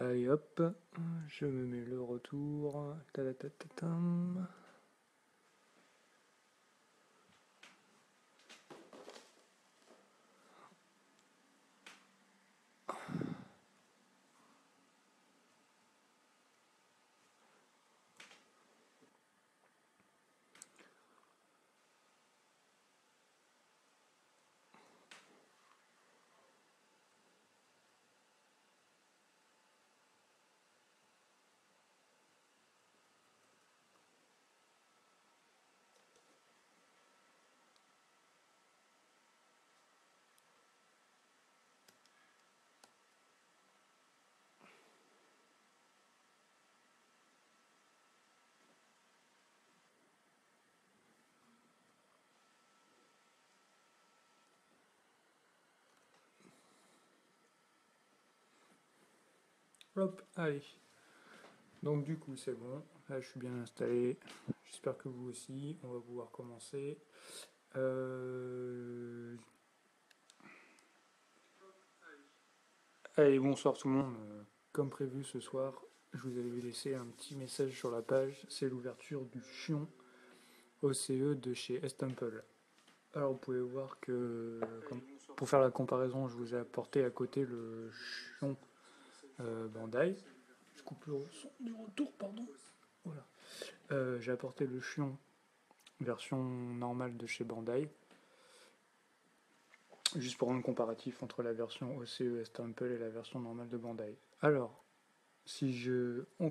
Allez hop, je me mets le retour. Ta-da-ta-ta-tam. Hop, allez. Donc du coup c'est bon, là je suis bien installé, j'espère que vous aussi, on va pouvoir commencer. Allez, bonsoir tout le monde. Comme prévu ce soir, je vous avais laissé un petit message sur la page, c'est l'ouverture du Chion OCE de chez Estample. Alors vous pouvez voir que, pour faire la comparaison, je vous ai apporté à côté le Chion Bandai. Je coupe le son du retour, pardon. Voilà. J'ai apporté le Chion version normale de chez Bandai, juste pour rendre comparatif entre la version OCE Estample et la version normale de Bandai. Alors,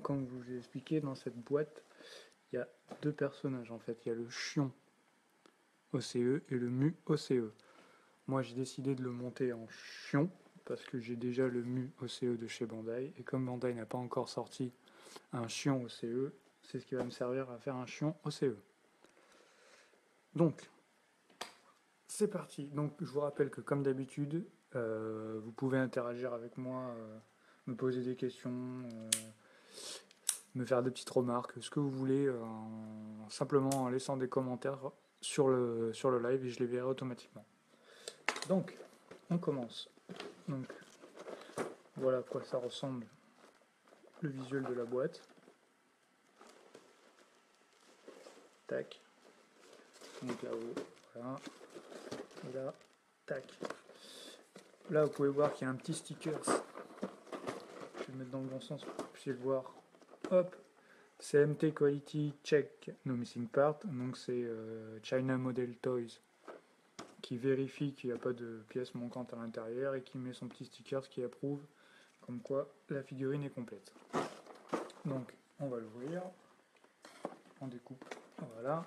comme je vous ai expliqué, dans cette boîte, il y a deux personnages en fait. Il y a le Chion OCE et le Mu OCE. Moi, j'ai décidé de le monter en Chion parce que j'ai déjà le Mu OCE de chez Bandai, et comme Bandai n'a pas encore sorti un Chion OCE, c'est ce qui va me servir à faire un Chion OCE. Donc, c'est parti. Donc, je vous rappelle que comme d'habitude, vous pouvez interagir avec moi, me poser des questions, me faire des petites remarques, ce que vous voulez, simplement en laissant des commentaires sur le live, et je les verrai automatiquement. Donc, on commence. Donc, voilà à quoi ça ressemble, le visuel de la boîte. Tac. Donc là-haut, voilà. Et là, tac. Là, vous pouvez voir qu'il y a un petit sticker. Je vais le mettre dans le bon sens pour que vous puissiez le voir. Hop. C'est MT Quality Check No Missing Part. Donc c'est China Model Toys qui vérifie qu'il n'y a pas de pièces manquantes à l'intérieur et qui met son petit sticker qui approuve comme quoi la figurine est complète. Donc on va l'ouvrir. On découpe. Voilà.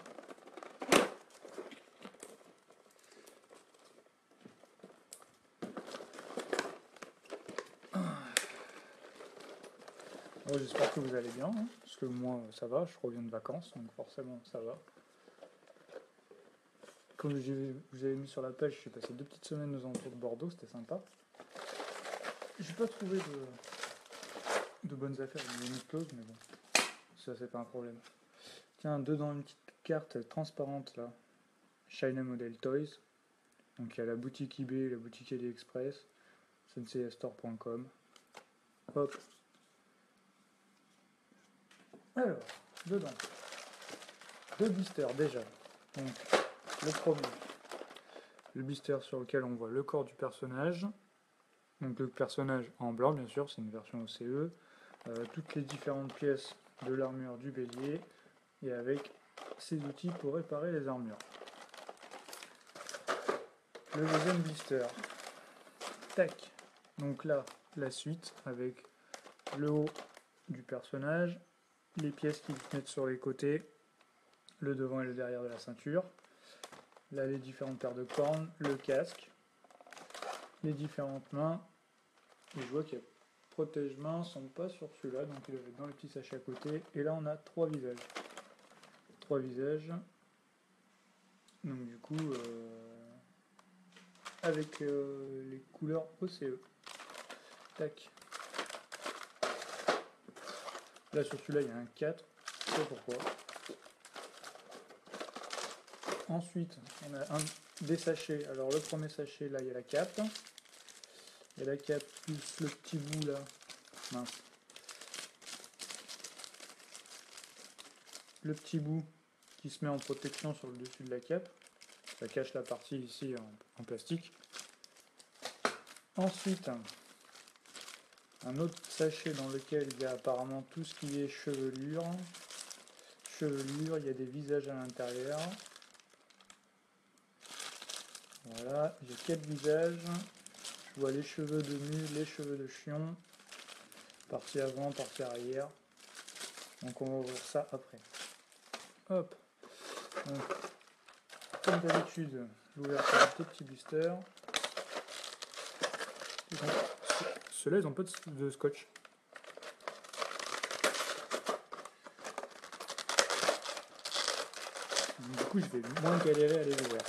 Bon, j'espère que vous allez bien, hein, parce que moi ça va, je reviens de vacances, donc forcément ça va. Comme je vous avais mis sur la page, j'ai passé 2 petites semaines aux alentours de Bordeaux, c'était sympa. J'ai pas trouvé de bonnes affaires, il y a une close, mais bon, ça c'est pas un problème. Tiens, dedans une petite carte transparente là, China Model Toys. Donc il y a la boutique eBay, la boutique AliExpress, senseistore.com. Hop. Alors, dedans, 2 blisters déjà. Donc, le premier, le blister sur lequel on voit le corps du personnage. Donc le personnage en blanc, bien sûr, c'est une version OCE. Toutes les différentes pièces de l'armure du bélier, et avec ses outils pour réparer les armures. Le deuxième blister. Tac. Donc là, la suite avec le haut du personnage, les pièces qui se mettent sur les côtés, le devant et le derrière de la ceinture. Là, les différentes paires de cornes, le casque, les différentes mains. Et je vois qu'il y a protège-mains, sont pas sur celui-là, donc il va être dans le petit sachet à côté. Et là, on a 3 visages. 3 visages. Donc du coup, avec les couleurs OCE. Tac. Là, sur celui-là, il y a un 4. Je sais pas pourquoi. Ensuite, on a des sachets. Alors, le premier sachet, là, il y a la cape. Il y a la cape plus le petit bout, là. Mince. le petit bout qui se met en protection sur le dessus de la cape. Ça cache la partie ici en plastique. Ensuite, un autre sachet dans lequel il y a apparemment tout ce qui est chevelure. Chevelure, il y a des visages à l'intérieur. Voilà, j'ai 4 visages. Je vois les cheveux de mule, les cheveux de chion. Partie avant, partie arrière. Donc on va ouvrir ça après. Hop. Donc, comme d'habitude, l'ouverture des petits blisters. Ceux-là, ils ont pas de scotch. Donc, du coup, je vais moins galérer à les ouvrir.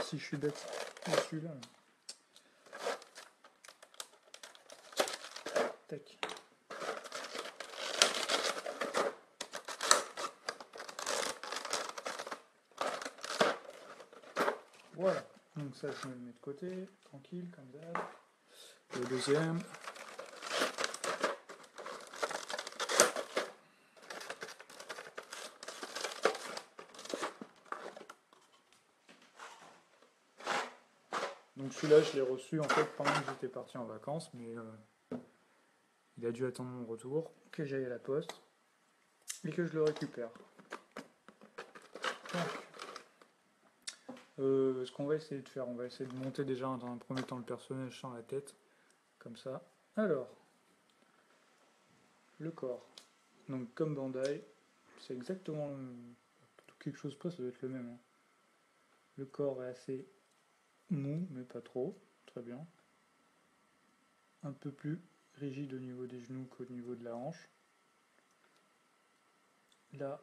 Si je suis bête, celui-là. Tac. Voilà. Donc ça, je me le mets de côté, tranquille, comme d'hab. Le deuxième. Donc celui-là, je l'ai reçu en fait pendant que j'étais parti en vacances, mais il a dû attendre mon retour, que j'aille à la poste, et que je le récupère. Donc, ce qu'on va essayer de faire, on va essayer de monter déjà dans un premier temps le personnage sans la tête, comme ça. Alors, le corps. Donc comme Bandai, c'est exactement quelque chose près, ça doit être le même. Hein. Le corps est assez mou, mais pas trop, très bien. Un peu plus rigide au niveau des genoux qu'au niveau de la hanche. Là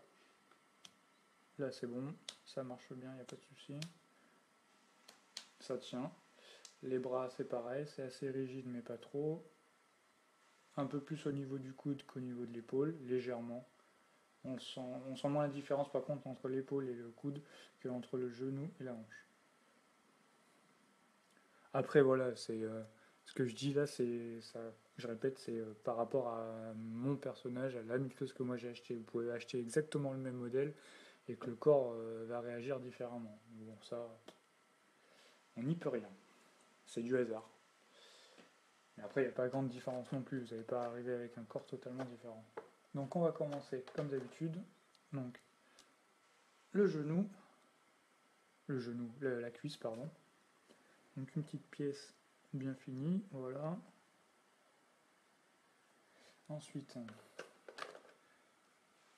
c'est bon, ça marche bien, il n'y a pas de souci. Ça tient. Les bras c'est pareil, c'est assez rigide mais pas trop. Un peu plus au niveau du coude qu'au niveau de l'épaule, légèrement. On sent moins la différence par contre entre l'épaule et le coude que entre le genou et la hanche. Après voilà, c'est ce que je dis là, c'est ça. Je répète, c'est par rapport à mon personnage, à la mixeuse que moi j'ai acheté. Vous pouvez acheter exactement le même modèle et que le corps va réagir différemment. Bon, ça, on n'y peut rien. C'est du hasard. Mais après, il n'y a pas grande différence non plus. Vous n'allez pas arriver avec un corps totalement différent. Donc, on va commencer comme d'habitude. Donc, le genou, la cuisse, pardon. Donc, une petite pièce bien finie, voilà. Ensuite,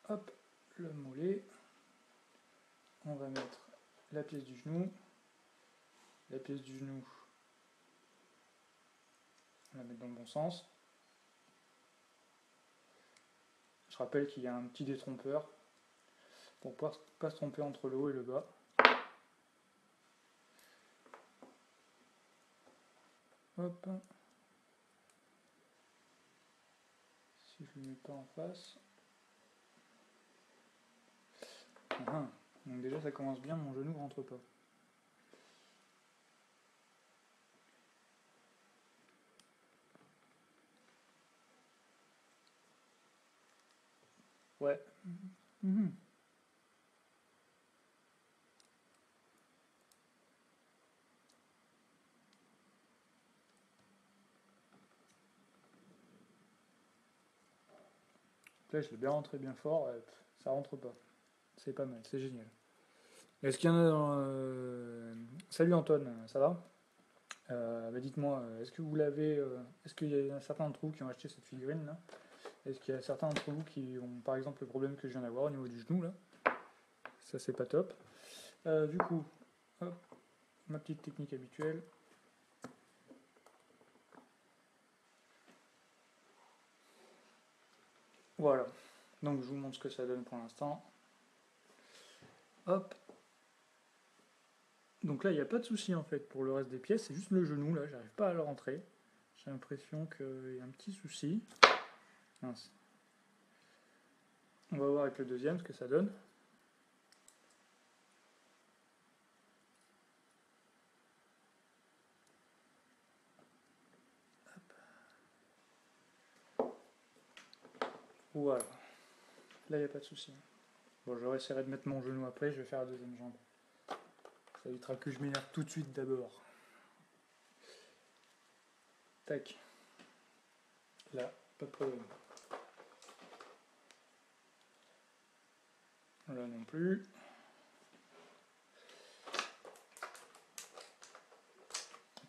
hop, le mollet. On va mettre la pièce du genou. La pièce du genou, on va la mettre dans le bon sens. Je rappelle qu'il y a un petit détrompeur pour ne pas se tromper entre le haut et le bas. Hop. Si je ne le mets pas en face. Donc déjà ça commence bien, mon genou ne rentre pas. Ouais. Là je l'ai bien rentré bien fort, ça rentre pas. C'est pas mal, c'est génial. Est-ce qu'il y en a dans... Salut Antoine, ça va dites-moi, est-ce que vous l'avez... est-ce qu'il y a certains d'entre vous qui ont acheté cette figurine là? Est-ce qu'il y a certains d'entre vous qui ont par exemple le problème que je viens d'avoir au niveau du genou là? Ça c'est pas top. Du coup, hop, ma petite technique habituelle. Voilà. Donc je vous montre ce que ça donne pour l'instant. Hop. Donc là il n'y a pas de souci en fait pour le reste des pièces, c'est juste le genou là, j'arrive pas à le rentrer. J'ai l'impression qu'il y a un petit souci. Mince. On va voir avec le deuxième ce que ça donne. Voilà. Là, il n'y a pas de souci. Bon, je essaierai de mettre mon genou après, je vais faire la deuxième jambe. Ça évitera que je m'énerve tout de suite d'abord. Tac. Là, pas de problème. Là non plus.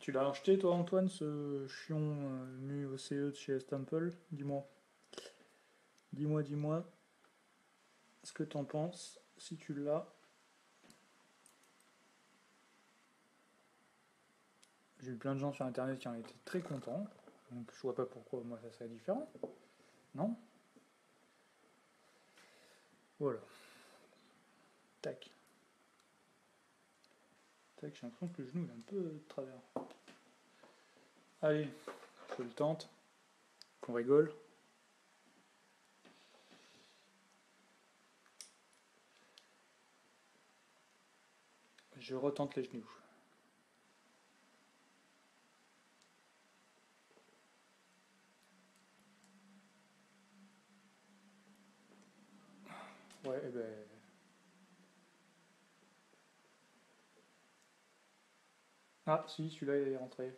Tu l'as acheté toi Antoine, ce chion mu au CE de chez Stample? Dis-moi. Dis-moi ce que t'en penses, si tu l'as. J'ai eu plein de gens sur internet qui en étaient très contents, donc je vois pas pourquoi moi ça serait différent. Non? Voilà. Tac. Tac, j'ai l'impression que le genou est un peu de travers. Allez, je le tente. Qu'on rigole. Je retente les genoux. Ouais, et ben. Ah, si, celui-là il est rentré.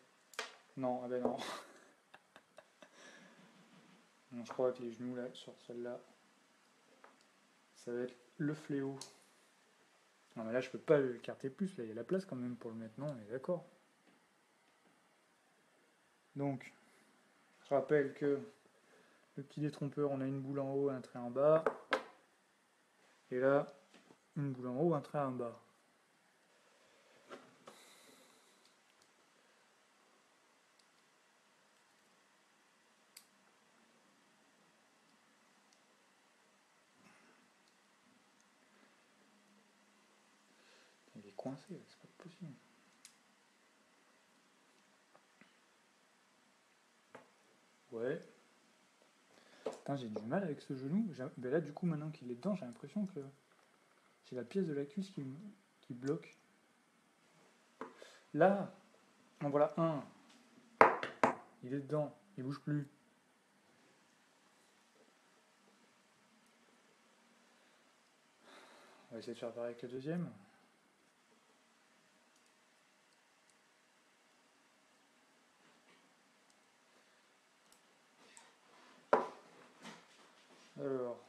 Non, ah ben non. Non, je crois que les genoux là, sur celle-là, ça va être le fléau. Non, mais là, je peux pas l'écarter plus. Là, il y a la place quand même pour le mettre. Non, on est d'accord. Donc, je rappelle que le petit détrompeur, on a une boule en haut et un trait en bas. Et là, une boule en haut, un trait en bas. Il est coincé, c'est pas possible. Ouais. Putain, j'ai du mal avec ce genou. Ben là, du coup, maintenant qu'il est dedans, j'ai l'impression que j'ai la pièce de la cuisse qui bloque. Là, en voilà un. Il est dedans, il bouge plus. On va essayer de faire pareil avec le deuxième. Alors,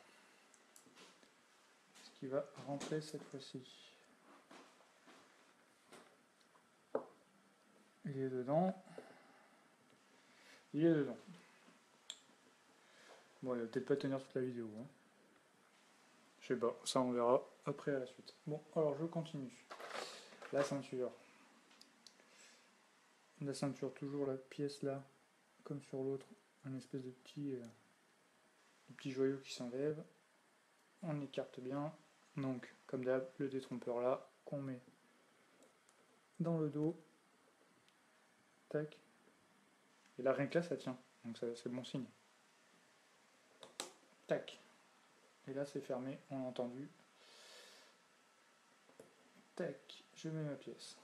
ce qui va rentrer cette fois-ci. Il est dedans. Il est dedans. Bon, il va peut-être pas tenir toute la vidéo. Hein. Je sais pas, ça on verra après à la suite. Bon, alors je continue. La ceinture. La ceinture, toujours la pièce là, comme sur l'autre, un espèce de petit joyau qui s'enlève. On écarte bien. Donc, comme d'hab, le détrompeur là, qu'on met dans le dos. Tac. Et là, rien que là, ça tient. Donc c'est bon signe. Tac. Et là, c'est fermé, on l'a entendu. Tac. Je mets ma pièce.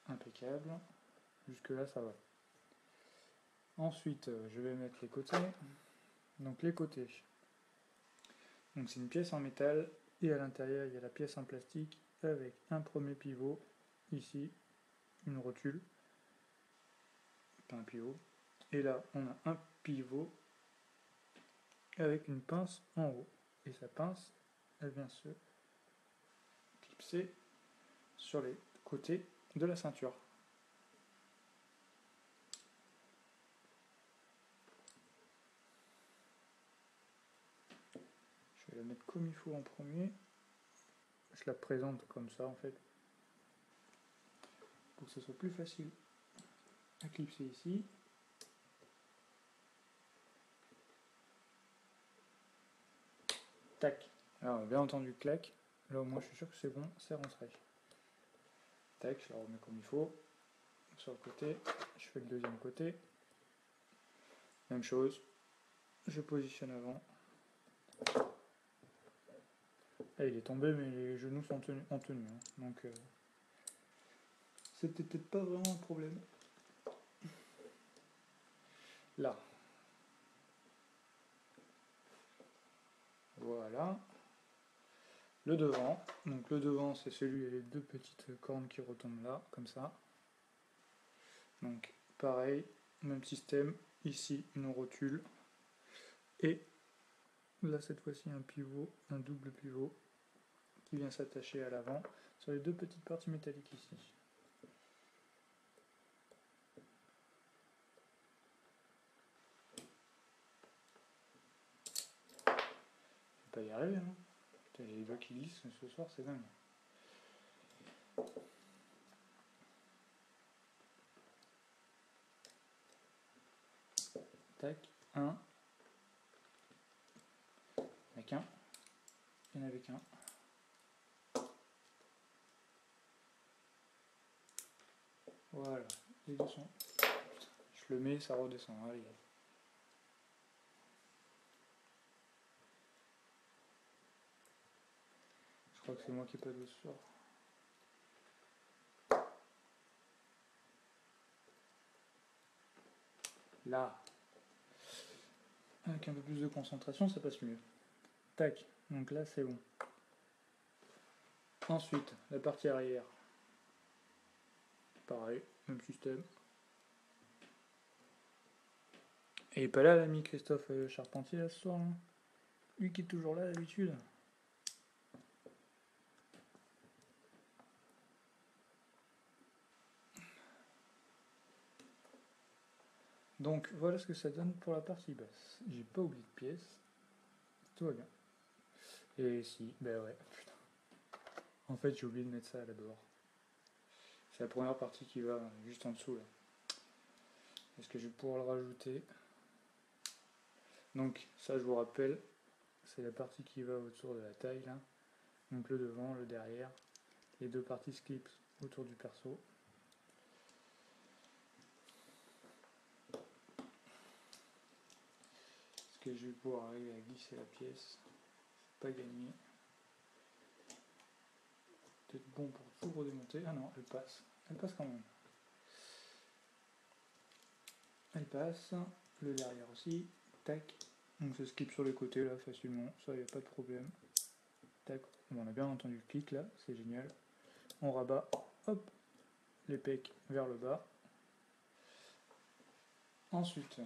Impeccable. Jusque là, ça va. Ensuite, je vais mettre les côtés. Donc les côtés. Donc c'est une pièce en métal et à l'intérieur il y a la pièce en plastique avec un premier pivot ici, une rotule, pas un pivot. Et là on a un pivot avec une pince en haut. Et sa pince, elle vient se clipser sur les côtés de la ceinture. Je vais la mettre comme il faut en premier. Je la présente comme ça en fait. Pour que ce soit plus facile à clipser ici. Tac. Alors bien entendu clac. Là au moins je suis sûr que c'est bon, c'est rentré. Tac, je la remets comme il faut. Sur le côté, je fais le deuxième côté. Même chose. Je positionne avant. Ah, il est tombé mais les genoux sont en tenue. Hein. Donc c'était peut-être pas vraiment un problème. Là. Voilà. Le devant, donc le devant c'est celui avec les deux petites cornes qui retombent là, comme ça. Donc pareil, même système, ici une rotule, et là cette fois-ci un pivot, un double pivot, qui vient s'attacher à l'avant, sur les deux petites parties métalliques ici. Je vais pas y arriver, hein. Putain, les doigts qui glissent ce soir, c'est dingue. Tac, un. Il n'y en a qu'un. Il n'y en avait qu'un. Voilà, les deux sont. Je le mets, ça redescend. Allez. Je crois que c'est moi qui ai pas de sort. Là. Avec un peu plus de concentration, ça passe mieux. Tac, donc là c'est bon. Ensuite, la partie arrière. Pareil, même système. Et il est pas là l'ami Christophe Charpentier là ce soir hein. Lui qui est toujours là d'habitude. Donc voilà ce que ça donne pour la partie basse. J'ai pas oublié de pièces. Tout va bien. Et si, bah ouais, putain. En fait j'ai oublié de mettre ça à l'abord. C'est la première partie qui va juste en dessous là. Est-ce que je vais pouvoir le rajouter? Donc ça je vous rappelle, c'est la partie qui va autour de la taille là. Donc le devant, le derrière, les deux parties clips autour du perso. Est-ce que je vais pouvoir arriver à glisser la pièce? C'est pas gagné. Peut-être bon pour tout redémonter. Ah non, elle passe. Elle passe quand même. Elle passe. Le derrière aussi. Tac. Donc ça skip sur les côtés là facilement. Ça, il n'y a pas de problème. Tac. On a bien entendu le clic là. C'est génial. On rabat. Hop. Les pecs vers le bas. Ensuite,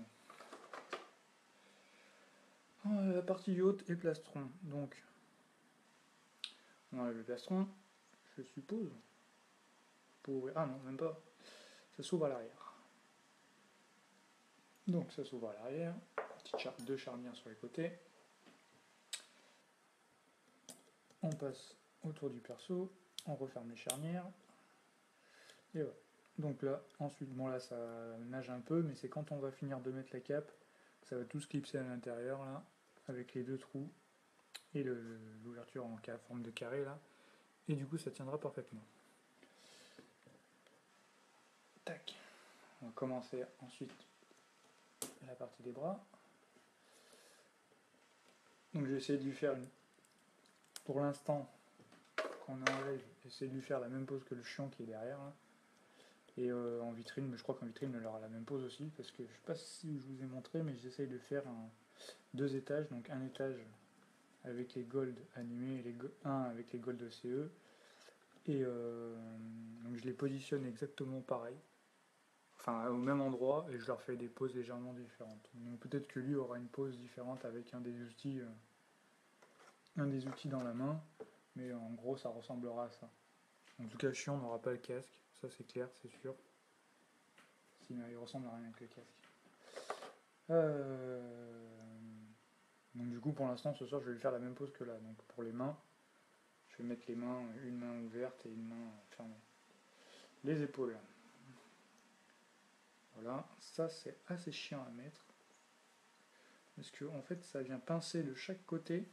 la partie haute et plastron. Donc, on enlève le plastron, je suppose. Pour ouvrir. Ah non, même pas. Ça s'ouvre à l'arrière. Donc, ça s'ouvre à l'arrière. Deux charnières sur les côtés. On passe autour du perso. On referme les charnières. Et voilà. Donc là, ensuite, bon là, ça nage un peu, mais c'est quand on va finir de mettre la cape, ça va tout se clipser à l'intérieur là, avec les deux trous et l'ouverture en forme de carré là. Et du coup, ça tiendra parfaitement. Tac. On va commencer ensuite la partie des bras. Donc je vais essayer de lui faire une... Pour l'instant, qu'on enlève, essayer de lui faire la même pose que le chiant qui est derrière là. Et en vitrine, mais je crois qu'en vitrine elle aura la même pose aussi, parce que je sais pas si je vous ai montré, mais j'essaye de faire deux étages, donc un étage avec les gold animés et un avec les gold CE. Et donc je les positionne exactement pareil, enfin au même endroit, et je leur fais des poses légèrement différentes. Donc peut-être que lui aura une pose différente avec un des outils dans la main, mais en gros ça ressemblera à ça. En tout cas, chiant n'aura pas le casque, ça c'est clair, c'est sûr. Sinon il ressemble à rien avec le casque. Donc du coup pour l'instant ce soir je vais lui faire la même pose que là. Donc pour les mains, je vais mettre les mains, une main ouverte et une main fermée. Les épaules. Voilà, ça c'est assez chiant à mettre. Parce que en fait ça vient pincer de chaque côté.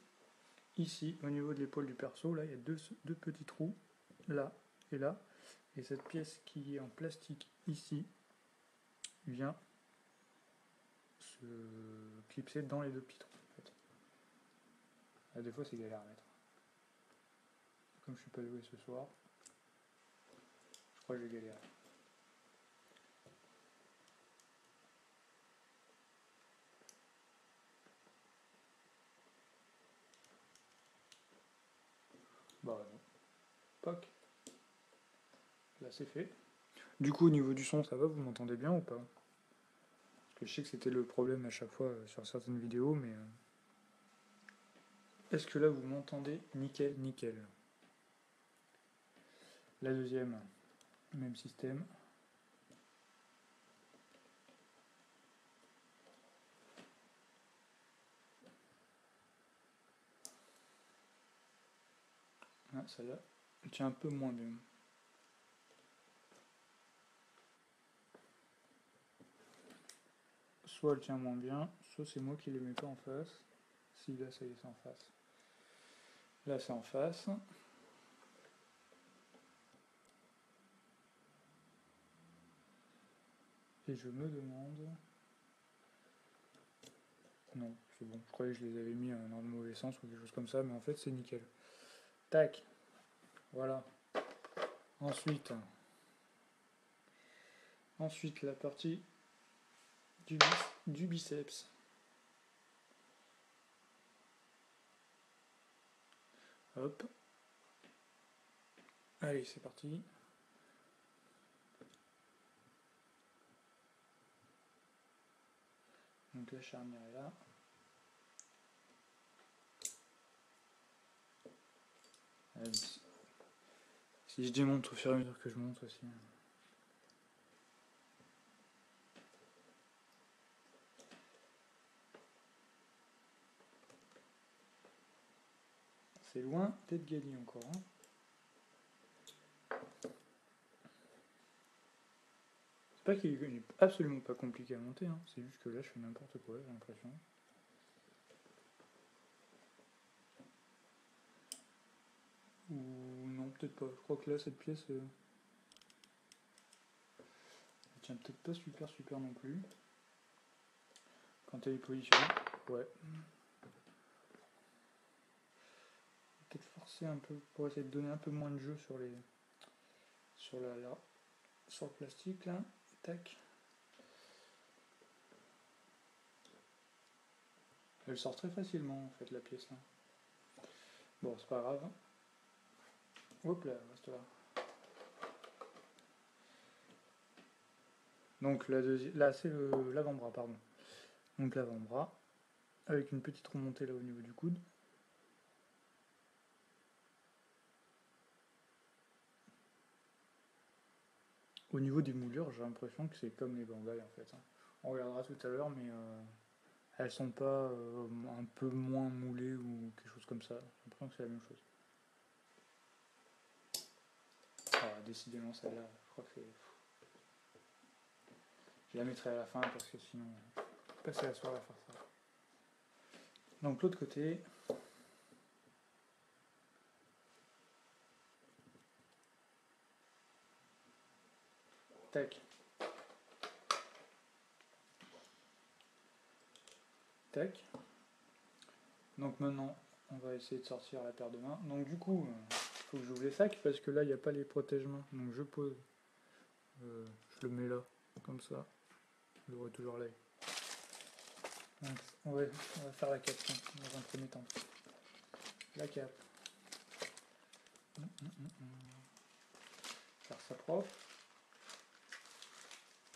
Ici, au niveau de l'épaule du perso, là il y a deux petits trous, là et là. Et cette pièce qui est en plastique ici vient se clipser dans les deux petits trous. En fait. Là, des fois c'est galère à mettre. Comme je suis pas joué ce soir, je crois que j'ai galéré. Bah non. Poc. Là c'est fait. Du coup au niveau du son ça va, vous m'entendez bien ou pas? Parce que je sais que c'était le problème à chaque fois sur certaines vidéos, mais est-ce que là vous m'entendez nickel, nickel? La deuxième, même système. Ah, celle-là, elle tient un peu moins bien. Soit elle tient moins bien, soit c'est moi qui les mets pas en face. Si, là, ça y est, c'est en face. Là, c'est en face. Et je me demande... Non, c'est bon. Je croyais que je les avais mis dans le mauvais sens ou quelque chose comme ça, mais en fait, c'est nickel. Tac. Voilà. Ensuite, la partie du biceps. Hop. Allez, c'est parti. Donc la charnière est là. Si je démonte au fur et à mesure que je monte aussi. C'est loin d'être gagné encore. Hein. C'est pas qu'il est absolument pas compliqué à monter, hein. C'est juste que là je fais n'importe quoi, j'ai l'impression. Ou non, peut-être pas. Je crois que là cette pièce, elle tient peut-être pas super non plus. Quand elle est positionnée, ouais. Peut-être forcer un peu pour essayer de donner un peu moins de jeu sur les sur sur le plastique là. Tac. Elle sort très facilement en fait la pièce là. Bon, c'est pas grave. Hop là, reste là. Donc là c'est l'avant-bras, pardon. Donc l'avant-bras avec une petite remontée là au niveau du coude. Au niveau des moulures, j'ai l'impression que c'est comme les bambales en fait. On regardera tout à l'heure, mais elles sont pas un peu moins moulées ou quelque chose comme ça. J'ai l'impression que c'est la même chose. Ah, décidément celle-là, je crois que c'est... Je la mettrai à la fin parce que sinon, passer la soirée à faire ça. Donc l'autre côté. Tac. Tac. Donc maintenant, on va essayer de sortir la paire de mains. Donc du coup, il faut que j'ouvre les sacs parce que là, il n'y a pas les protège-mains. Donc je pose. Je le mets là, comme ça. Vous aurez toujours l'œil. On va faire la cape dans un premier temps. La cape. Faire ça propre.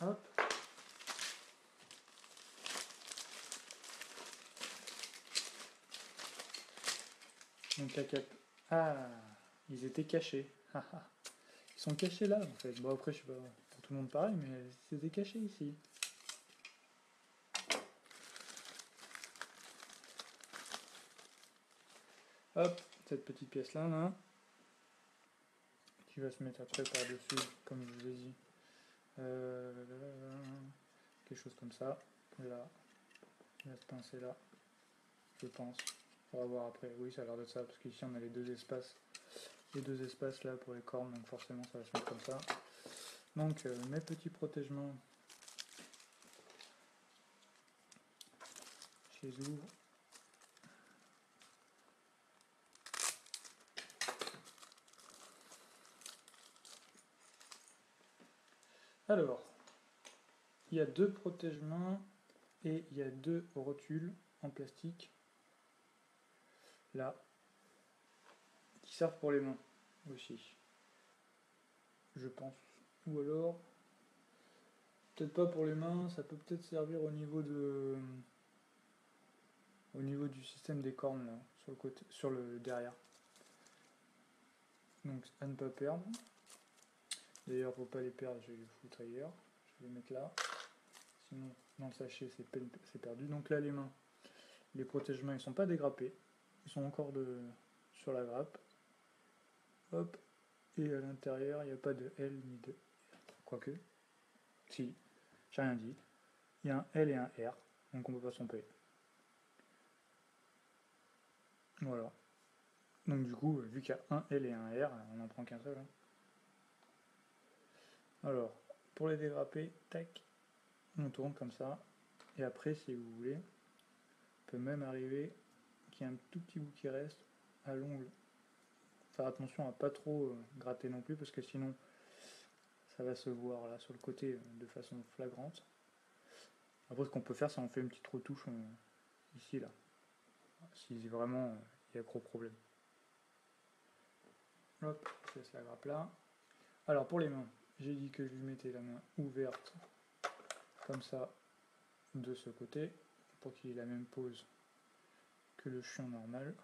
Hop. Donc la cape. Ah, ils étaient cachés. Ils sont cachés là en fait. Bon après je sais pas pour tout le monde pareil, mais ils étaient cachés ici. Hop, cette petite pièce là, qui va se mettre après par dessus, comme je vous ai dit. Quelque chose comme ça. Là, il va se pincer là, je pense. On va voir après. Oui, ça a l'air de ça, parce qu'ici on a les deux espaces. Les deux espaces là pour les cornes, donc forcément ça va se mettre comme ça. Donc mes petits protège-mains, je les ouvre. Alors, il y a deux protège-mains et il y a deux rotules en plastique là qui servent pour les mains aussi. Je pense. Ou alors, peut-être pas pour les mains, ça peut peut-être servir au niveau du système des cornes là, sur le côté, sur le derrière. Donc à ne pas perdre. D'ailleurs, faut pas les perdre, je vais les foutre ailleurs. Je vais les mettre là. Sinon, dans le sachet, c'est perdu. Donc là, les mains, les protège-mains, ils sont pas dégrappés. Ils sont encore sur la grappe. Hop. Et à l'intérieur, il n'y a pas de L ni de R. Quoique. Si, j'ai rien dit. Il y a un L et un R. Donc on peut pas se tromper. Voilà. Donc du coup, vu qu'il y a un L et un R, on n'en prend qu'un seul. Hein. Alors, pour les dégrapper, tac, on tourne comme ça. Et après, si vous voulez, on peut même arriver qu'il y ait un tout petit bout qui reste à l'ongle. Faire attention à pas trop gratter non plus, parce que sinon, ça va se voir là sur le côté de façon flagrante. Après, ce qu'on peut faire, c'est on fait une petite retouche ici, là. Si vraiment il y a gros problème. Hop, je laisse la grappe là. Alors pour les mains, j'ai dit que je lui mettais la main ouverte, comme ça, de ce côté, pour qu'il ait la même pose que le chion normal.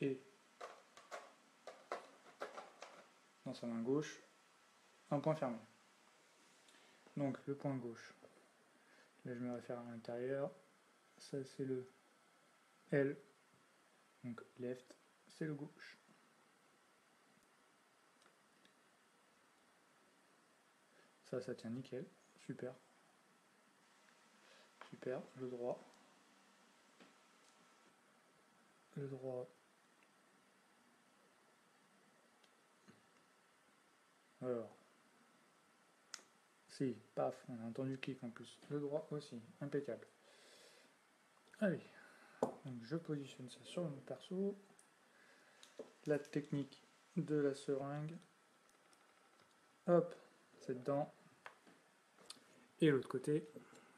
Et dans sa main gauche, un point fermé. Donc le point gauche, là je me réfère à l'intérieur, ça c'est le L, donc left, c'est le gauche. Ça tient nickel, super. Super, le droit. Le droit. Alors. Si, paf, on a entendu le clic en plus. Le droit aussi, impeccable. Allez, donc je positionne ça sur mon perso. La technique de la seringue. Hop, c'est dedans. Et l'autre côté,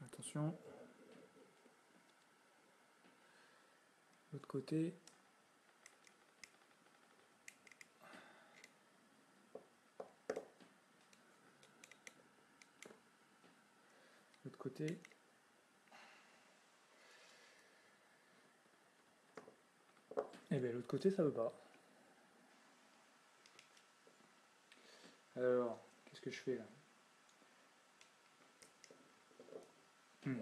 attention. L'autre côté. L'autre côté. Et bien l'autre côté ça veut pas. Alors, qu'est-ce que je fais là? Un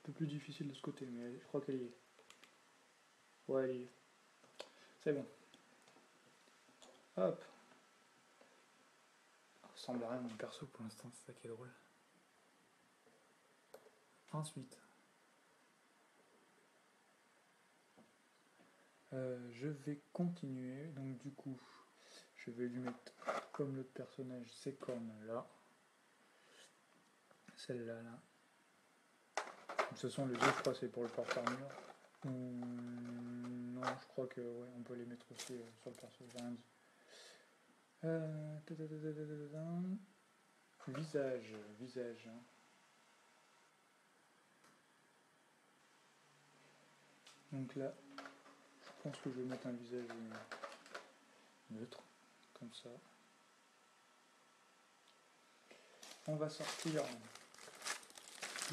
peu plus difficile de ce côté, mais je crois qu'elle y est. Ouais, elle y est. C'est bon. Hop. Ça ressemble à rien mon perso pour l'instant, c'est ça qui est drôle. Ensuite, je vais continuer. Donc du coup, je vais lui mettre comme l'autre personnage ces cornes là. Celle-là là. De toute façon les deux je crois c'est pour le porte-armure. Non je crois que ouais, on peut les mettre aussi sur le perso, j'ai rien dit. Visage. Donc là, je pense que je vais mettre un visage neutre, comme ça. On va sortir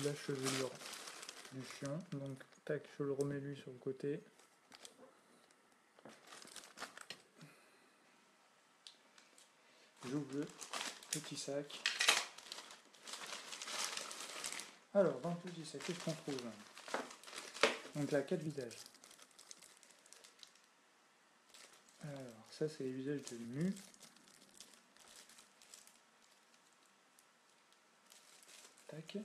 la chevelure du chien, donc tac, je le remets lui sur le côté. J'ouvre le petit sac. Alors, dans le petit sac, qu'est-ce qu'on trouve? Donc là, 4 visages. Alors, ça c'est les visages de Mu. Tac.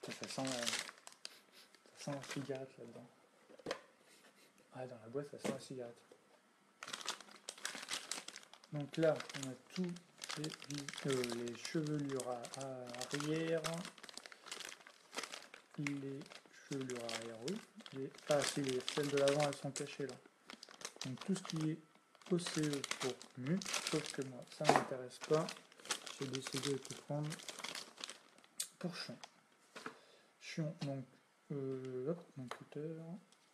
Ça sent la cigarette là-dedans. Ah, dans la boîte, ça sent la cigarette. Donc là, on a tous les chevelures à arrière. Les chevelures arrière, oui. Celles de l'avant, elles sont cachées là. Donc tout ce qui est OCE pour Mu, sauf que moi, ça ne m'intéresse pas. J'ai décidé de tout prendre pour Chion. Chion, donc, hop, mon cutter.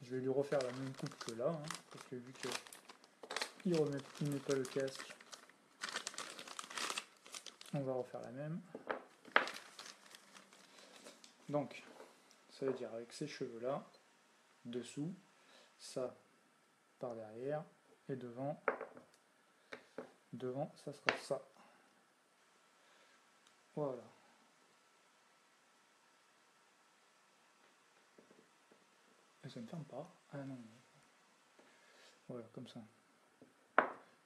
Je vais lui refaire la même coupe que là, hein, parce que vu qu'il ne met pas le casque, on va refaire la même. Donc, ça veut dire avec ces cheveux-là, dessous, ça par derrière, et devant, ça sera ça. Voilà. Et ça ne ferme pas. Ah non. Voilà, comme ça.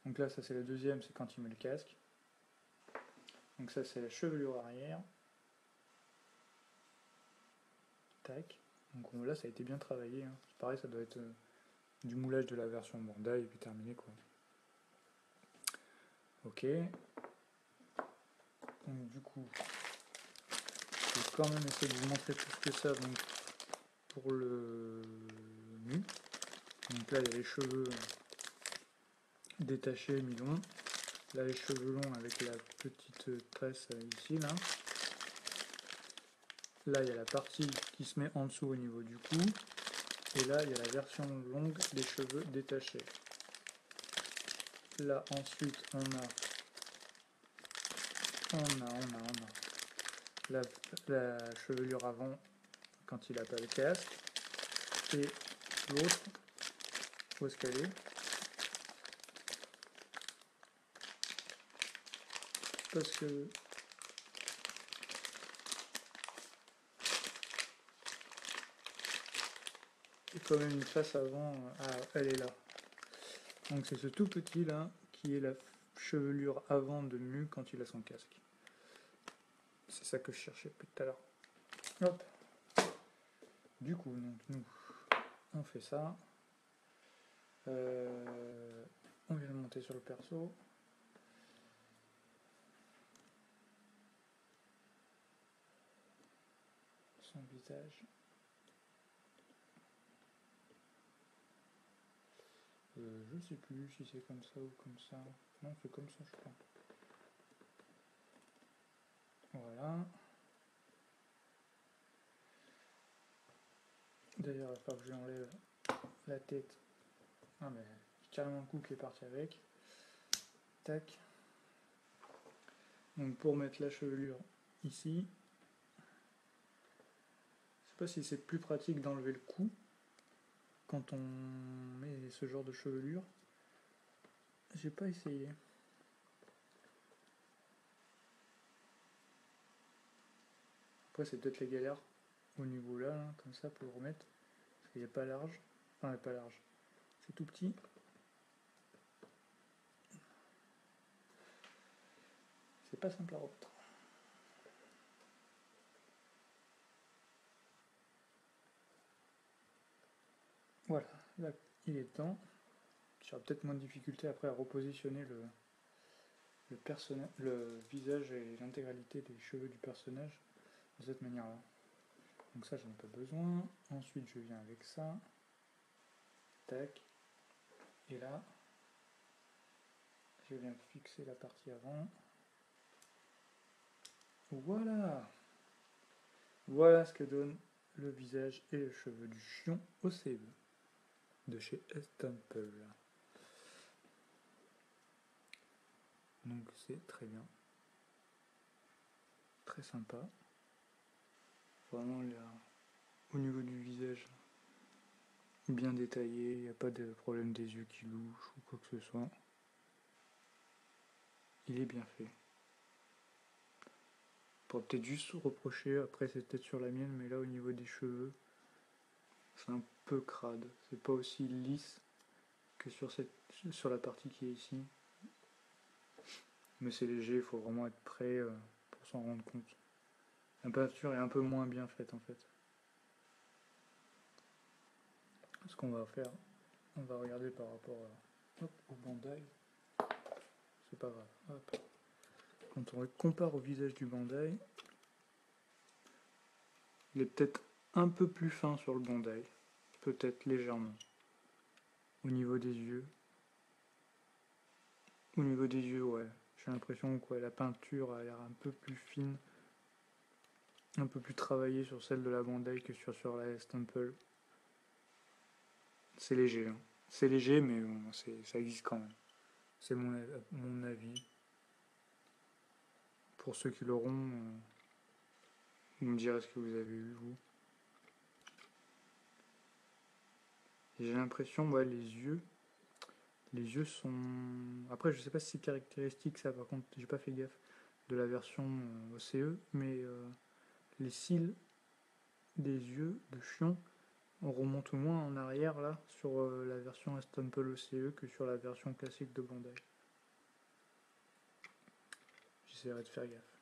Donc là, ça c'est la deuxième, c'est quand il met le casque. Donc ça c'est la chevelure arrière. Tac. Donc là, ça a été bien travaillé. Hein. Pareil, ça doit être du moulage de la version Bandai et puis terminé quoi. Ok. Donc du coup, je vais quand même essayer de vous montrer plus que ça donc, pour le nu. Donc là, il y a les cheveux détachés, mi-longs. Là, les cheveux longs avec la petite tresse ici, là. Là, il y a la partie qui se met en dessous au niveau du cou. Et là, il y a la version longue des cheveux détachés. Là, ensuite, on a la chevelure avant quand il n'a pas le casque. Et l'autre, où est-ce qu'elle est? Parce que il y a quand même une face avant. Ah, elle est là. Donc c'est ce tout petit là qui est la chevelure avant de Mu quand il a son casque. C'est ça que je cherchais depuis tout à l'heure. Hop. Du coup, donc, nous, on fait ça. On vient de monter sur le perso. Son visage. Je sais plus si c'est comme ça ou comme ça. Non, c'est comme ça, je crois. Voilà. D'ailleurs, il va falloir que je lui enlève la tête. Ah, mais carrément le cou qui est parti avec. Tac. Donc, pour mettre la chevelure ici, je sais pas si c'est plus pratique d'enlever le cou quand on met ce genre de chevelure. J'ai pas essayé. Après, c'est peut-être les galères au niveau là, hein, comme ça, pour le remettre. Parce qu'il n'est pas large. Enfin, il n'est pas large. C'est tout petit. C'est pas simple à remettre. Voilà, là, il est temps. J'aurai peut-être moins de difficulté après à repositionner le visage et l'intégralité des cheveux du personnage de cette manière-là. Donc ça, j'en ai pas besoin. Ensuite, je viens avec ça. Tac. Et là, je viens fixer la partie avant. Voilà. Voilà ce que donne le visage et les cheveux du chion au CE de chez Estample. Donc c'est très bien. Très sympa. Vraiment là, au niveau du visage, bien détaillé, il n'y a pas de problème des yeux qui louchent ou quoi que ce soit. Il est bien fait. On pourrait peut-être juste reprocher, après c'est peut-être sur la mienne, mais là au niveau des cheveux, c'est un peu crade. C'est pas aussi lisse que sur la partie qui est ici. Mais c'est léger, il faut vraiment être prêt pour s'en rendre compte. La peinture est un peu moins bien faite en fait. Ce qu'on va faire, on va regarder par rapport au Bandai. C'est pas grave. Hop. Quand on compare au visage du Bandai, il est peut-être un peu plus fin sur le Bandai. Peut-être légèrement. Au niveau des yeux. Au niveau des yeux, ouais. J'ai l'impression que la peinture a l'air un peu plus fine. Un peu plus travaillée sur celle de la Bandai que sur la Estample. C'est léger. Hein. C'est léger, mais bon, ça existe quand même. C'est mon avis. Pour ceux qui l'auront, vous me direz ce que vous avez eu, vous. J'ai l'impression, ouais, les yeux sont... Après, je sais pas si c'est caractéristique, ça, par contre, j'ai pas fait gaffe de la version OCE, mais les cils des yeux de Chion, on remonte moins en arrière, là, sur la version Estample OCE que sur la version classique de Bandai. J'essaierai de faire gaffe.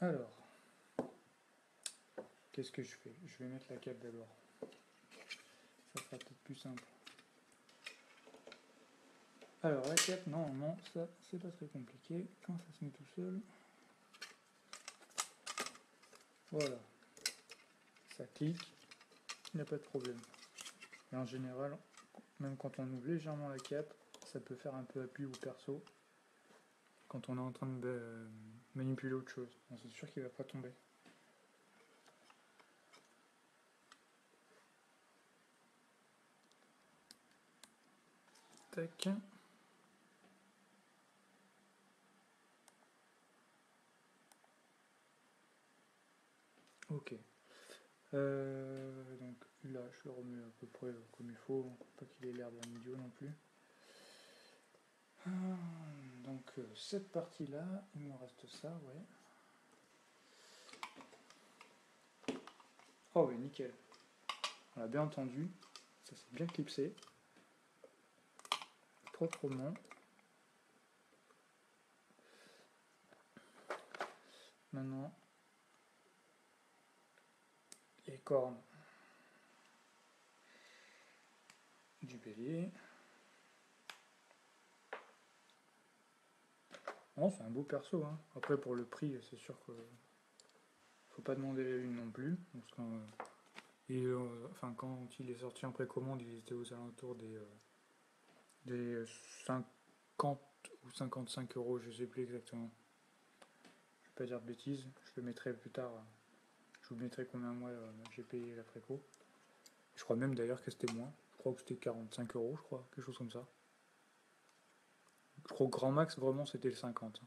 Alors, qu'est-ce que je fais? Je vais mettre la cape d'abord. Ça sera peut-être plus simple. Alors, la cape, normalement, ça, c'est pas très compliqué. Quand ça se met tout seul. Voilà. Ça clique. Il n'y a pas de problème. Et en général, même quand on ouvre légèrement la cape, ça peut faire un peu appui au perso. Quand on est en train de manipuler autre chose. Bon, c'est sûr qu'il va pas tomber. Tac. Ok. Donc là, je le remets à peu près comme il faut, pas qu'il ait l'air d'un idiot non plus. Donc cette partie-là, il me reste ça, ouais. Oh oui, nickel. On l'a bien entendu, ça s'est bien clipsé. Proprement. Maintenant, les cornes du bélier. Non, c'est un beau perso. Hein. Après, pour le prix, c'est sûr que faut pas demander la lune non plus. Parce enfin, quand il est sorti en précommande, il était aux alentours des 50 ou 55 euros, je sais plus exactement. Je vais pas dire de bêtises, je le mettrai plus tard. Je vous mettrai combien moi j'ai payé la préco. Je crois même d'ailleurs que c'était moins. Je crois que c'était 45 euros, je crois, quelque chose comme ça. Je crois que grand max, vraiment, c'était le 50.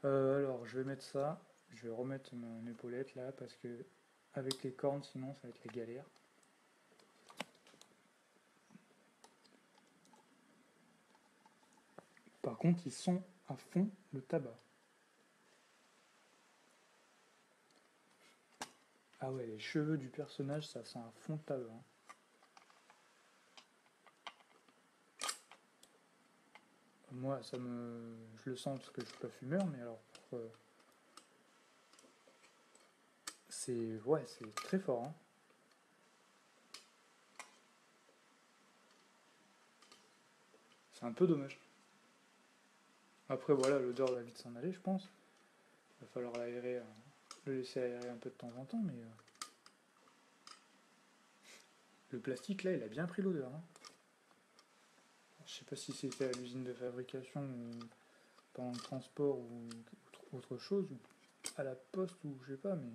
Alors, je vais mettre ça. Je vais remettre mon épaulette là, parce que avec les cornes, sinon, ça va être la galère. Par contre, ils sont à fond le tabac. Ah ouais, les cheveux du personnage, ça sent à fond le tabac. Hein. Moi, je le sens parce que je suis pas fumeur, mais alors, ouais, c'est très fort. Hein. C'est un peu dommage. Après, voilà, l'odeur va vite s'en aller, je pense. Il va falloir l'aérer, le laisser aérer un peu de temps en temps, mais le plastique là, il a bien pris l'odeur. Hein. Je sais pas si c'était à l'usine de fabrication ou pendant le transport ou autre chose, ou à la poste ou je sais pas, mais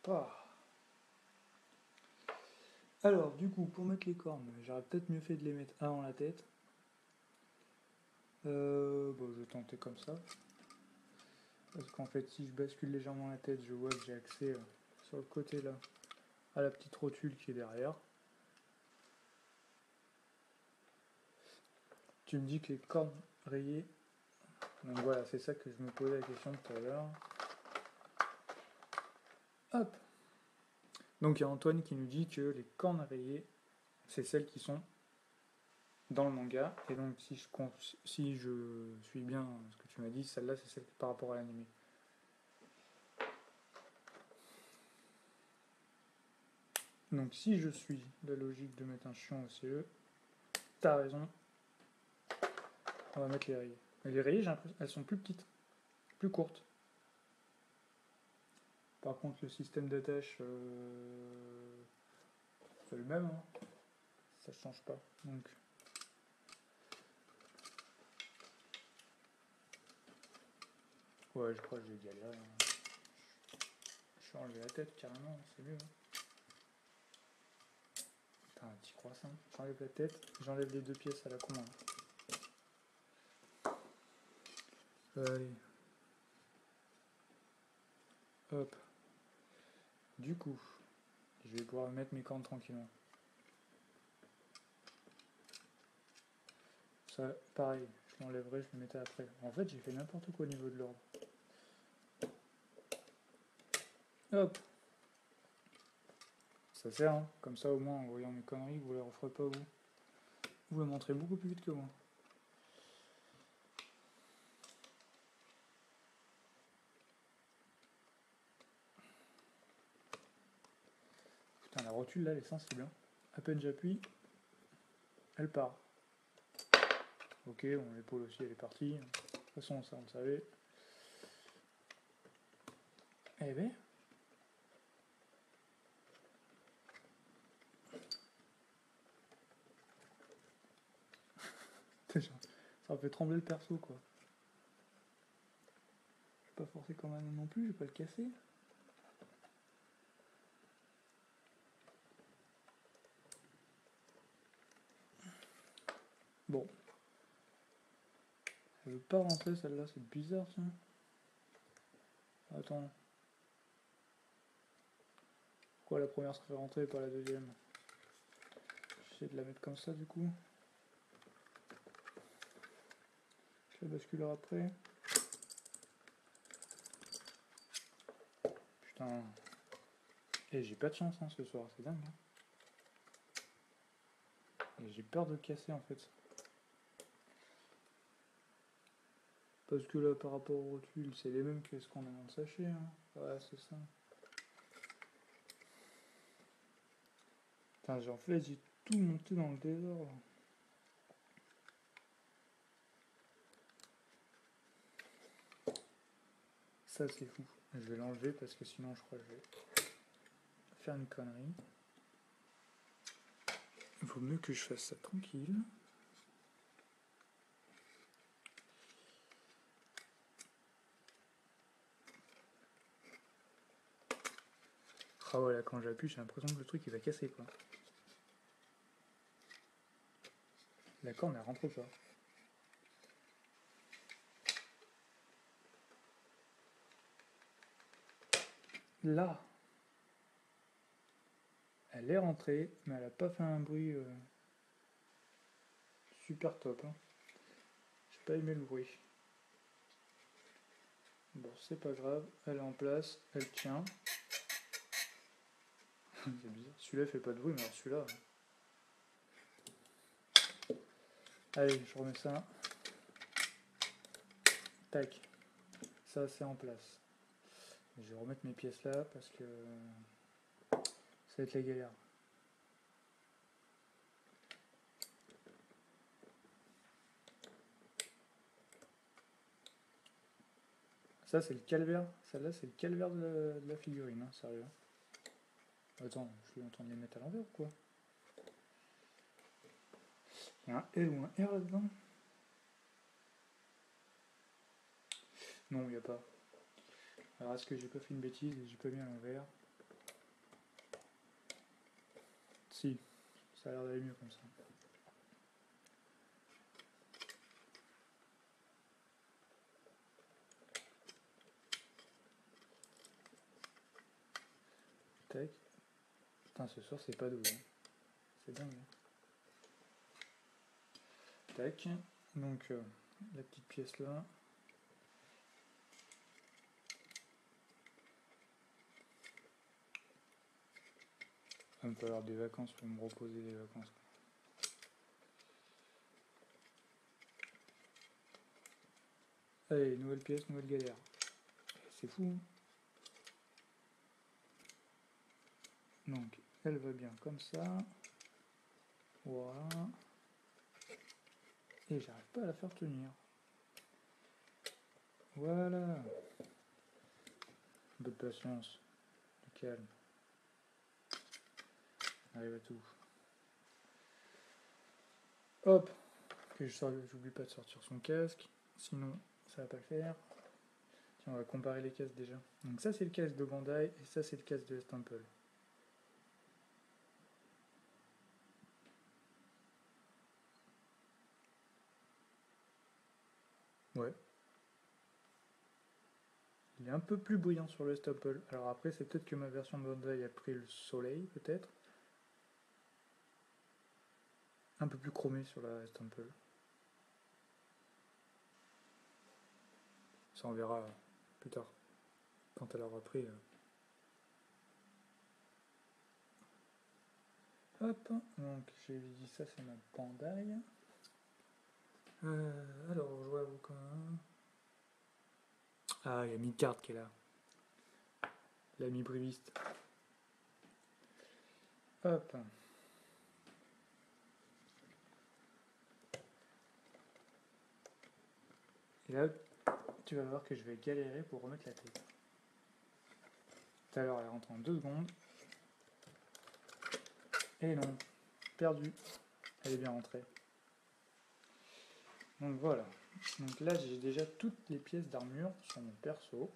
pas. Alors, du coup, pour mettre les cornes, j'aurais peut-être mieux fait de les mettre avant la tête. Bon, je vais tenter comme ça. Parce qu'en fait, si je bascule légèrement la tête, je vois que j'ai accès sur le côté là à la petite rotule qui est derrière. Tu me dis que les cornes rayées. Donc voilà, c'est ça que je me posais la question tout à l'heure. Hop. Donc il y a Antoine qui nous dit que les cornes rayées, c'est celles qui sont dans le manga. Et donc si je suis bien ce que tu m'as dit, celle-là c'est celle par rapport à l'anime. Donc si je suis la logique de mettre un chiant au CE, t'as raison. On va mettre les rayées. Mais les rayées, j'ai l'impression elles sont plus petites, plus courtes. Par contre le système d'attache c'est le même, hein. Ça change pas. Donc ouais, je crois que je vais galérer. Hein. Je vais enlever la tête carrément, c'est mieux. Hein. Putain, un petit croissant. J'enlève la tête, j'enlève les deux pièces à la con. Allez. Hop. Du coup, je vais pouvoir mettre mes cornes tranquillement. Ça, pareil, je l'enlèverai, je le mettrai après. En fait, j'ai fait n'importe quoi au niveau de l'ordre. Hop. Ça sert, hein. Comme ça, au moins, en voyant mes conneries, vous les referez pas vous. Vous les montrez beaucoup plus vite que moi. Putain, la rotule là, elle est sensible. Hein. À peine j'appuie, elle part. Ok, bon, l'épaule aussi, elle est partie. De toute façon, ça, on le savait. Eh ben. Ça fait trembler le perso, quoi. Je vais pas forcer comme un non plus, je vais pas le casser. Bon. Elle veut pas rentrer celle-là, c'est bizarre ça. Attends. Pourquoi la première serait rentrée et pas la deuxième? J'essaie de la mettre comme ça du coup. Je la basculerai après. Putain. Et j'ai pas de chance hein, ce soir, c'est dingue. Hein. Et j'ai peur de casser en fait. Parce que là par rapport aux rotules, c'est les mêmes que ce qu'on a dans le sachet. Hein. Ouais, c'est ça. Putain, en fait, j'ai tout monté dans le désordre. Ça c'est fou. Je vais l'enlever parce que sinon je crois que je vais faire une connerie. Il vaut mieux que je fasse ça tranquille. Ah ouais, là quand j'appuie, j'ai l'impression que le truc il va casser quoi. La corne elle rentre pas. Là, elle est rentrée, mais elle a pas fait un bruit super top. Hein. J'ai pas aimé le bruit. Bon, c'est pas grave, elle est en place, elle tient. C'est bizarre, celui-là fait pas de bruit, mais alors celui-là. Allez, je remets ça. Tac, ça c'est en place. Je vais remettre mes pièces là parce que ça va être la galère. Ça c'est le calvaire, celle-là c'est le calvaire de la figurine, hein, sérieux. Attends, je suis en train de les mettre à l'envers ou quoi? Il y a un L ou un R là-dedans? Non, il n'y a pas. Alors est-ce que j'ai pas fait une bêtise et j'ai pas mis à l'envers? Si, ça a l'air d'aller mieux comme ça. Tac. Putain, ce soir c'est pas doué. Hein. C'est dingue. Hein. Tac. Donc la petite pièce là. Ça me falloir des vacances pour me reposer des vacances. Allez, nouvelle pièce, nouvelle galère. C'est fou. Hein. Donc, elle va bien comme ça. Voilà. Et j'arrive pas à la faire tenir. Voilà. Un peu de patience. Du calme. On arrive à tout. Hop. Que j'oublie pas de sortir son casque. Sinon, ça va pas le faire. Tiens, on va comparer les casques déjà. Donc ça, c'est le casque de Bandai. Et ça, c'est le casque de Stample. Ouais. Il est un peu plus brillant sur le Stumple. Alors après, c'est peut-être que ma version Bandai a pris le soleil, peut-être. Un peu plus chromé sur la Stumple. Ça on verra plus tard, quand elle aura pris. Hop, donc j'ai dit ça, c'est ma Bandai. Alors, je vois vous quand même. Ah, il y a Midgard qui est là. L'ami briviste. Hop. Et là, tu vas voir que je vais galérer pour remettre la tête. Tout à l'heure, elle rentre en 2 secondes. Et non, perdu. Elle est bien rentrée. Donc voilà. Donc là, j'ai déjà toutes les pièces d'armure sur mon perso.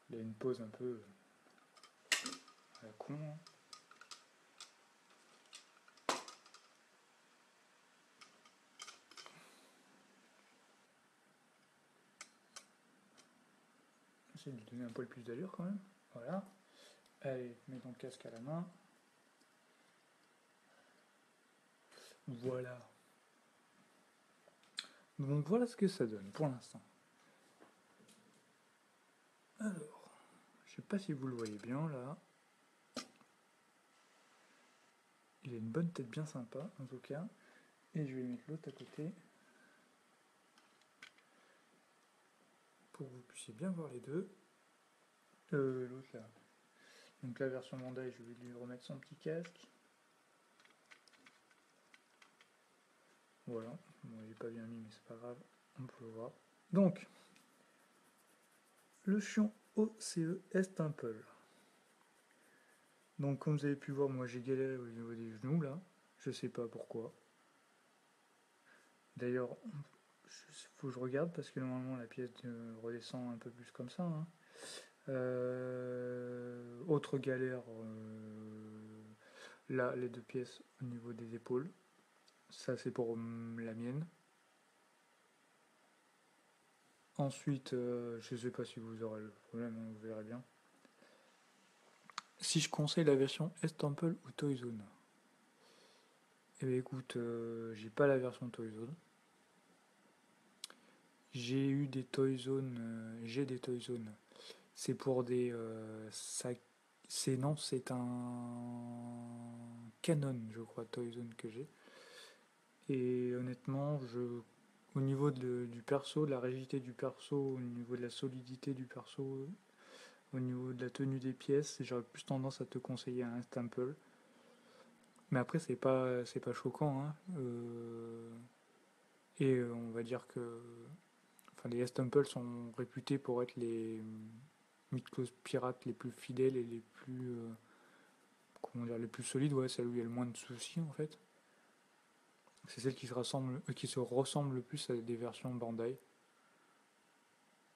Il y a une pause un peu à la con. Hein. J'essaie de lui donner un poil plus d'allure quand même. Voilà. Allez, mets ton casque à la main. Voilà. Donc voilà ce que ça donne pour l'instant. Alors, je sais pas si vous le voyez bien là. Il a une bonne tête bien sympa en tout cas. Et je vais mettre l'autre à côté. Pour que vous puissiez bien voir les deux. L'autre là. Donc la version Bandai, je vais lui remettre son petit casque. Voilà. Bon, il est pas bien mis mais c'est pas grave. On peut le voir. Donc, le Chion OCE Estimple. Donc comme vous avez pu voir, moi j'ai galéré au niveau des genoux là. Je sais pas pourquoi. D'ailleurs, faut que je regarde parce que normalement la pièce redescend un peu plus comme ça. Hein. Autre galère, là les deux pièces au niveau des épaules. Ça c'est pour la mienne. Ensuite, je sais pas si vous aurez le problème, hein, vous verrez bien. Si je conseille la version Estample ou Toyzone. Eh bien écoute, j'ai pas la version Toyzone. J'ai eu des Toyzone, j'ai des Toyzone. C'est pour des non, c'est un Canon, je crois, Toyzone que j'ai. Et honnêtement, au niveau du perso, de la rigidité du perso, au niveau de la solidité du perso, au niveau de la tenue des pièces, j'aurais plus tendance à te conseiller un Stample. Mais après, c'est pas choquant. Hein. Et on va dire que enfin, les Stample sont réputés pour être les mythos pirates les plus fidèles et les plus comment dire, les plus solides, ouais, celle où il y a le moins de soucis en fait. C'est celle qui se ressemble le plus à des versions Bandai.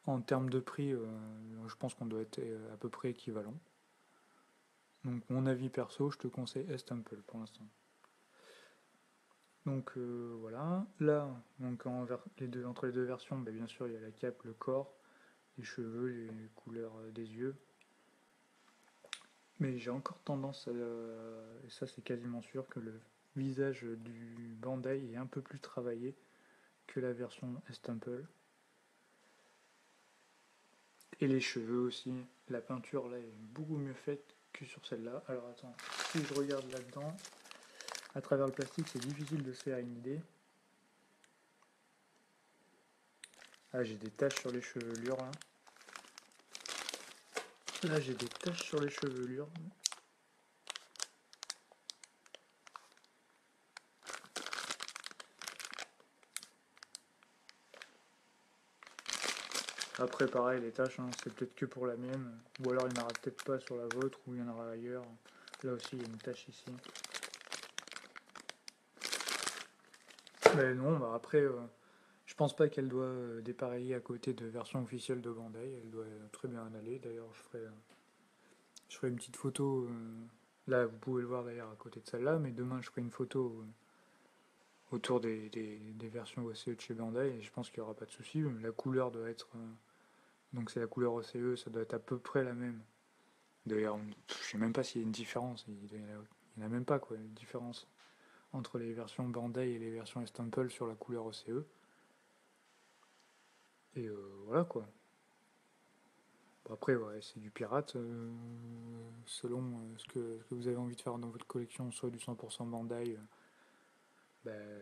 En termes de prix, je pense qu'on doit être à peu près équivalent. Donc mon avis perso, je te conseille Estample pour l'instant. Donc voilà. Là, donc entre les deux versions, bah, bien sûr, il y a la cape, le corps, les cheveux, les couleurs des yeux. Mais j'ai encore tendance et ça c'est quasiment sûr, que le visage du Bandai est un peu plus travaillé que la version Estample. Et les cheveux aussi. La peinture là est beaucoup mieux faite que sur celle-là. Alors attends, si je regarde là-dedans, à travers le plastique c'est difficile de se faire une idée. Ah, j'ai des taches sur les chevelures là. Là j'ai des taches sur les chevelures. Après pareil les taches hein, c'est peut-être que pour la mienne. Ou alors il n'y en aura peut-être pas sur la vôtre ou il y en aura ailleurs. Là aussi il y a une tache ici. Mais non, bah après je pense pas qu'elle doit dépareiller à côté de version officielle de Bandai. Elle doit très bien en aller. D'ailleurs je ferai une petite photo Là, vous pouvez le voir d'ailleurs à côté de celle-là, mais demain je ferai une photo autour des versions OCE de chez Bandai et je pense qu'il n'y aura pas de souci. La couleur doit être. Donc c'est la couleur OCE, ça doit être à peu près la même. D'ailleurs, je sais même pas s'il y a une différence. Il n'y en a même pas quoi, une différence entre les versions Bandai et les versions Estample sur la couleur OCE. Et voilà quoi. Bon, après, ouais, c'est du pirate. Selon ce que vous avez envie de faire dans votre collection, soit du 100% Bandai, ben,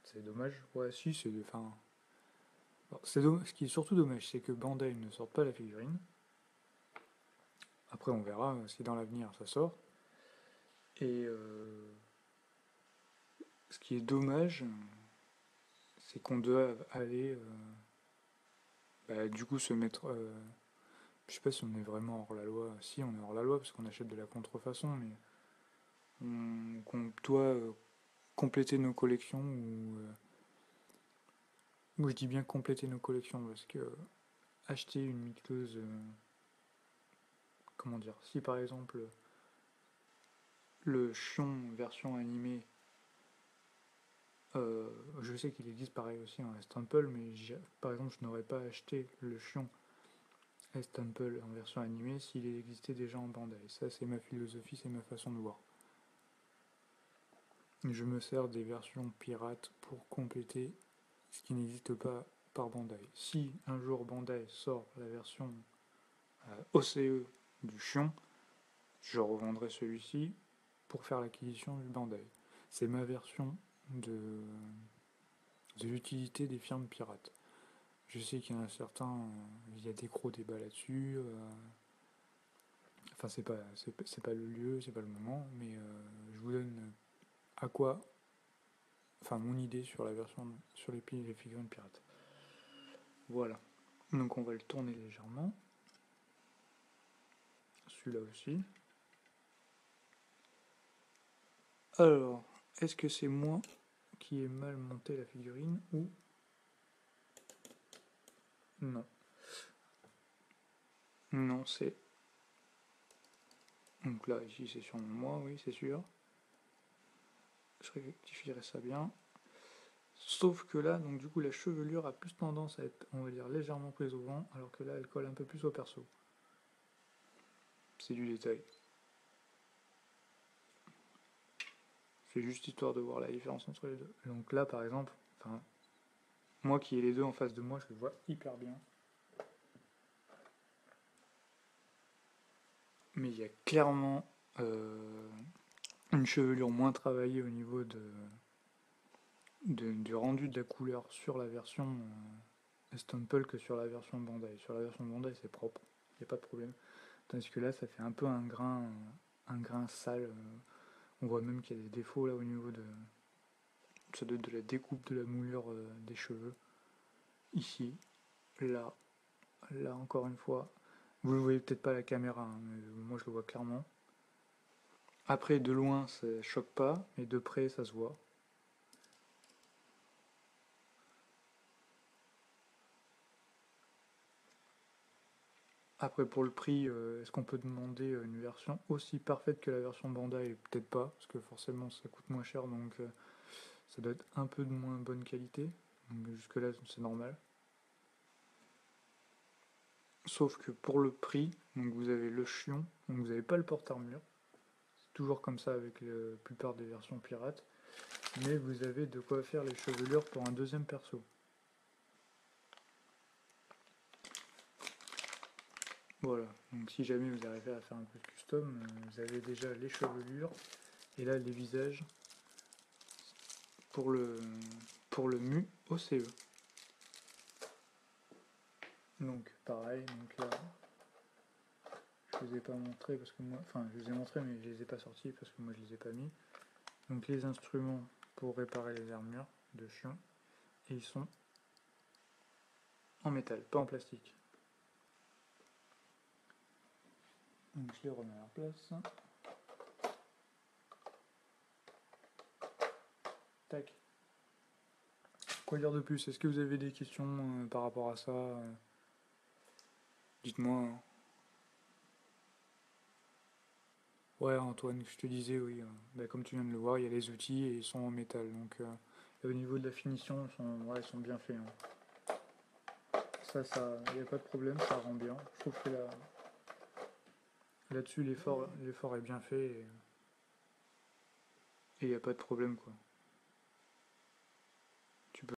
c'est dommage. Ouais, si, c'est. Enfin, ce qui est surtout dommage, c'est que Bandai ne sorte pas la figurine. Après, on verra si dans l'avenir ça sort. Et ce qui est dommage, c'est qu'on doit aller, bah, du coup, se mettre. Je sais pas si on est vraiment hors la loi. Si, on est hors la loi parce qu'on achète de la contrefaçon, mais qu'on doit compléter nos collections ou je dis bien compléter nos collections parce que acheter une mixeuse, comment dire, si par exemple le Chion version animée, je sais qu'il existe pareil aussi en Estample, mais par exemple je n'aurais pas acheté le Chion Estample en version animée s'il existait déjà en Bandai. Ça c'est ma philosophie, c'est ma façon de voir. Je me sers des versions pirates pour compléter ce qui n'existe pas par Bandai. Si un jour Bandai sort la version OCE du Chion, je revendrai celui-ci pour faire l'acquisition du Bandai. C'est ma version de l'utilité des firmes pirates. Je sais qu'il y en a certains, il y a des gros débats là-dessus. Enfin, c'est pas le lieu, c'est pas le moment, mais je vous donne à quoi, enfin mon idée sur la version, sur les figurines pirates. Voilà. Donc on va le tourner légèrement. Celui-là aussi. Alors, est-ce que c'est moi qui ai mal monté la figurine ou non? Non, c'est. Donc là, ici, c'est sûrement moi, oui, c'est sûr. Je rectifierai ça bien. Sauf que là, donc du coup, la chevelure a plus tendance à être, on va dire, légèrement prise au vent, alors que là, elle colle un peu plus au perso. C'est du détail. C'est juste histoire de voir la différence entre les deux. Donc là, par exemple, enfin, moi qui ai les deux en face de moi, je le vois hyper bien. Mais il y a clairement une chevelure moins travaillée au niveau du rendu de la couleur sur la version Estample que sur la version Bandai. Sur la version Bandai, c'est propre, il n'y a pas de problème. Tandis que là, ça fait un peu un grain sale. On voit même qu'il y a des défauts là au niveau de la découpe de la moulure des cheveux. Ici, là, là encore une fois. Vous le voyez peut-être pas à la caméra, hein, mais moi je le vois clairement. Après, de loin, ça choque pas, mais de près, ça se voit. Après, pour le prix, est-ce qu'on peut demander une version aussi parfaite que la version Bandai? Peut-être pas, parce que forcément ça coûte moins cher, donc ça doit être un peu de moins bonne qualité. Donc jusque-là, c'est normal. Sauf que pour le prix, donc vous avez le Chion, donc vous n'avez pas le porte-armure. C'est toujours comme ça avec la plupart des versions pirates. Mais vous avez de quoi faire les chevelures pour un deuxième perso. Voilà, donc si jamais vous arrivez à faire un peu de custom, vous avez déjà les chevelures et là les visages pour le mu OCE. Donc pareil, donc là je les ai pas montrés parce que moi, enfin je les ai montrés mais je les ai pas sortis parce que moi je les ai pas mis. Donc les instruments pour réparer les armures de Chion et ils sont en métal, pas en plastique. Donc je les remets à leur place. Tac. Quoi dire de plus? Est-ce que vous avez des questions par rapport à ça? Dites-moi. Ouais, Antoine, je te disais, oui, bah, comme tu viens de le voir, il y a les outils et ils sont en métal. Donc, et au niveau de la finition, ouais, ils sont bien faits, hein. Ça, il n'y a pas de problème, ça rend bien. Je trouve que là-dessus, l'effort est bien fait et il n'y a pas de problème, quoi.